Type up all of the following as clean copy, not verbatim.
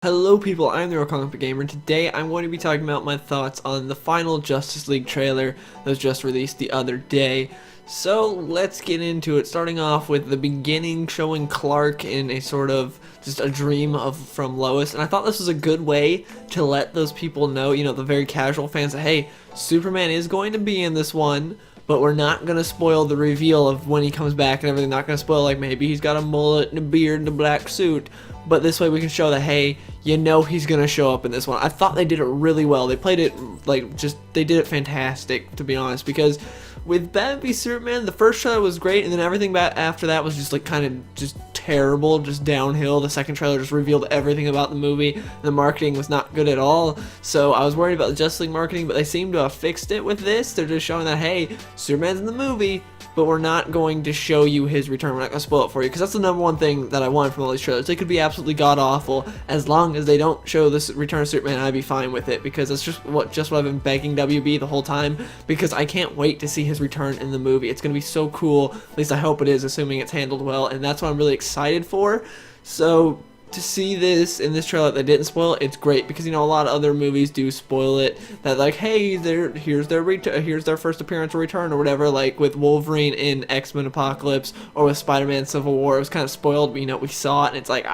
Hello people, I'm the Real Comic Book Gamer, and today I'm going to be talking about my thoughts on the final Justice League trailer that was just released the other day. So let's get into it, starting off with the beginning showing Clark in a sort of just a dream from Lois, and I thought this was a good way to let those people know, the very casual fans, that hey, Superman is going to be in this one, but we're not going to spoil the reveal of when he comes back and everything. Not going to spoil, like, maybe he's got a mullet and a beard and a black suit. But this way we can show that, hey, he's going to show up in this one. I thought they did it really well. They played it, they did it fantastic, to be honest. Because with Batman v Superman, the first trailer was great, and then everything after that was just, kind of just terrible, just downhill. The second trailer just revealed everything about the movie. The marketing was not good at all. So I was worried about the Justice League marketing, but they seem to have fixed it with this. They're just showing that, hey, Superman's in the movie, but we're not going to show you his return. We're not going to spoil it for you, because that's the number one thing that I want from all these trailers. They could be absolutely god-awful. As long as they don't show this return of Superman, I'd be fine with it, because that's just what I've been begging WB the whole time, because I can't wait to see his return in the movie. It's going to be so cool. At least I hope it is, assuming it's handled well, and that's what I'm really excited for. So to see this in this trailer that they didn't spoil it, it's great, because a lot of other movies do spoil it, that like, hey, here's their first appearance or return or whatever, like with Wolverine in X-Men Apocalypse or with Spider-Man Civil War. It was kind of spoiled, but we saw it and it's like,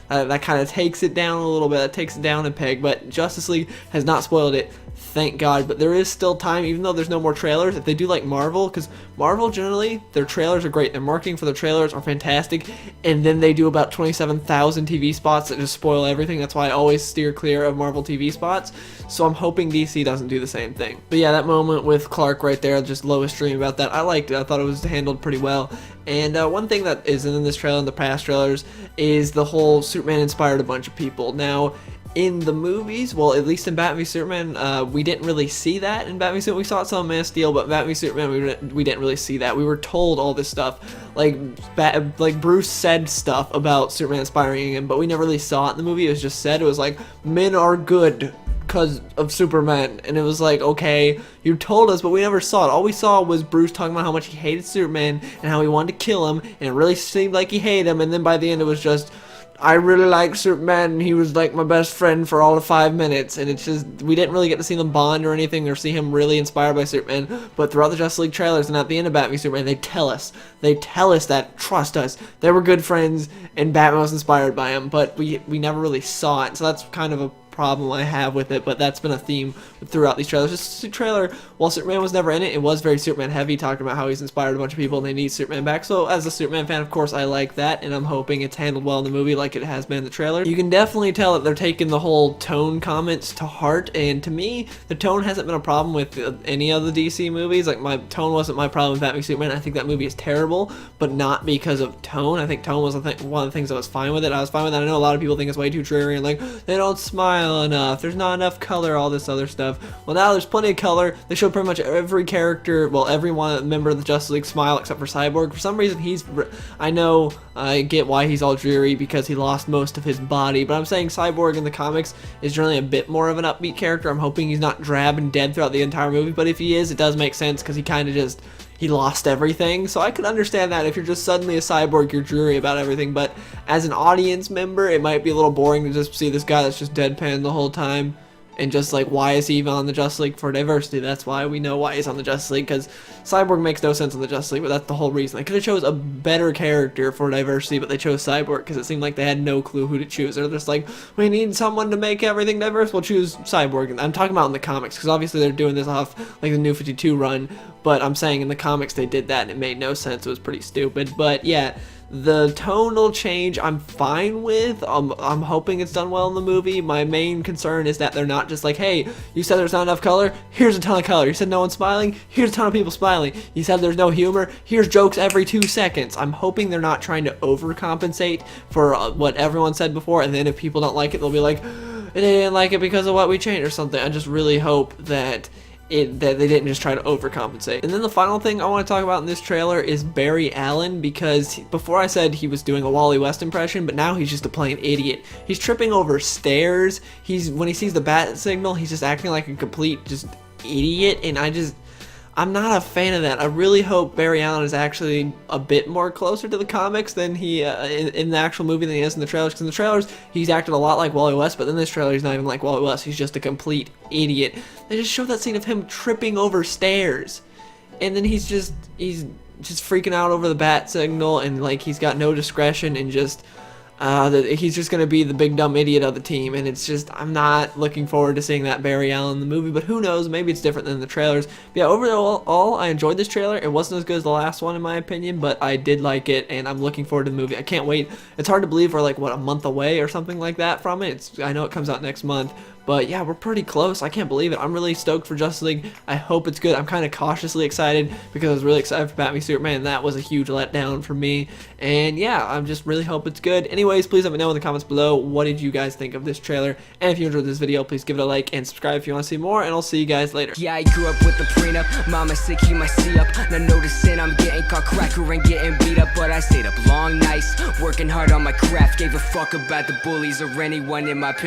that kind of takes it down a little bit, that takes it down a peg. But Justice League has not spoiled it, thank God. But there is still time, even though there's no more trailers, if they do like Marvel, because Marvel generally, their trailers are great, their marketing for their trailers are fantastic, and then they do about 27,000 TV spots that just spoil everything. That's why I always steer clear of Marvel TV spots, so I'm hoping DC doesn't do the same thing. But yeah, that moment with Clark right there, just Lois dreaming about that, I liked it. I thought it was handled pretty well. And one thing that isn't in this trailer, in the past trailers, is the whole Superman inspired a bunch of people. Now, in the movies, well, at least in Batman v Superman, we didn't really see that. In Batman v Superman, we saw it some Man of Steel, but Batman v Superman, we didn't really see that. We were told all this stuff, like Bruce said stuff about Superman inspiring him, but we never really saw it in the movie. It was just said, it was like, men are good because of Superman, and it was like, okay, you told us, but we never saw it. All we saw was Bruce talking about how much he hated Superman and how he wanted to kill him, and it really seemed like he hated him, and then by the end it was just, I really like Superman, and he was like my best friend for all of 5 minutes, and it's just, we didn't really get to see them bond or anything, or see him really inspired by Superman. But throughout the Justice League trailers and at the end of Batman v Superman, they tell us that, trust us, they were good friends, and Batman was inspired by him, but we never really saw it, so that's kind of a problem I have with it. But that's been a theme throughout these trailers. This trailer, while Superman was never in it, it was very Superman heavy, talking about how he's inspired a bunch of people and they need Superman back. So as a Superman fan, of course, I like that, and I'm hoping it's handled well in the movie like it has been in the trailer. You can definitely tell that they're taking the whole tone comments to heart, and to me, the tone hasn't been a problem with any of the DC movies. Like, my tone wasn't my problem with Batman v Superman. I think that movie is terrible, but not because of tone. I think tone was one of the things I was fine with it. I was fine with it. I know a lot of people think it's way too dreary and like, they don't smile enough, there's not enough color, all this other stuff. Well, now there's plenty of color. They show pretty much every character, well, every one member of the Justice League smile except for Cyborg. For some reason, I get why he's all dreary, because he lost most of his body, but I'm saying Cyborg in the comics is generally a bit more of an upbeat character. I'm hoping he's not drab and dead throughout the entire movie, but if he is, it does make sense, because he lost everything. So I could understand that if you're just suddenly a cyborg, you're dreary about everything. But as an audience member, it might be a little boring to just see this guy that's just deadpan the whole time, and just like, why is he even on the Justice League? For diversity. That's why we know why he's on the Justice League, because Cyborg makes no sense on the Justice League, but that's the whole reason. They could have chose a better character for diversity, but they chose Cyborg because it seemed like they had no clue who to choose. They're just like, we need someone to make everything diverse, we'll choose Cyborg. And I'm talking about in the comics, because obviously they're doing this off like the New 52 run, but I'm saying in the comics they did that and it made no sense. It was pretty stupid. But yeah, the tonal change I'm fine with. I'm hoping it's done well in the movie. My main concern is that they're not just like, hey, you said there's not enough color, here's a ton of color. You said no one's smiling, here's a ton of people smiling. You said there's no humor, here's jokes every 2 seconds. I'm hoping they're not trying to overcompensate for what everyone said before, and then if people don't like it, they'll be like, they didn't like it because of what we changed or something. I just really hope that that they didn't just try to overcompensate. And then the final thing I want to talk about in this trailer is Barry Allen, because before I said he was doing a Wally West impression, but now he's just a plain idiot. He's tripping over stairs. When he sees the bat signal, he's just acting like a complete just idiot, and I'm not a fan of that. I really hope Barry Allen is actually a bit more closer to the comics than he in the actual movie than he is in the trailers. Because in the trailers, he's acted a lot like Wally West, but in this trailer, he's not even like Wally West. He's just a complete idiot. They just showed that scene of him tripping over stairs, and then he's just freaking out over the bat signal, and like he's got no discretion, and just he's just gonna be the big dumb idiot of the team. And it's just, I'm not looking forward to seeing that Barry Allen in the movie, but who knows, maybe it's different than the trailers. But yeah, overall I enjoyed this trailer. It wasn't as good as the last one in my opinion, but I did like it, and I'm looking forward to the movie. I can't wait. It's hard to believe we're like, what, a month away or something like that from it. I know it comes out next month, but yeah, we're pretty close. I can't believe it. I'm really stoked for Justice League. I hope it's good. I'm kind of cautiously excited because I was really excited for Batman v Superman. That was a huge letdown for me. And yeah, I'm just really hope it's good. Anyways, please let me know in the comments below, what did you guys think of this trailer? And if you enjoyed this video, please give it a like and subscribe if you want to see more, and I'll see you guys later. Yeah, I grew up with the prenup. Mama said keep my C up. Now noticing I'm getting caught cracker and getting beat up, but I stayed up long nights, working hard on my craft. Gave a fuck about the bullies or anyone in my past.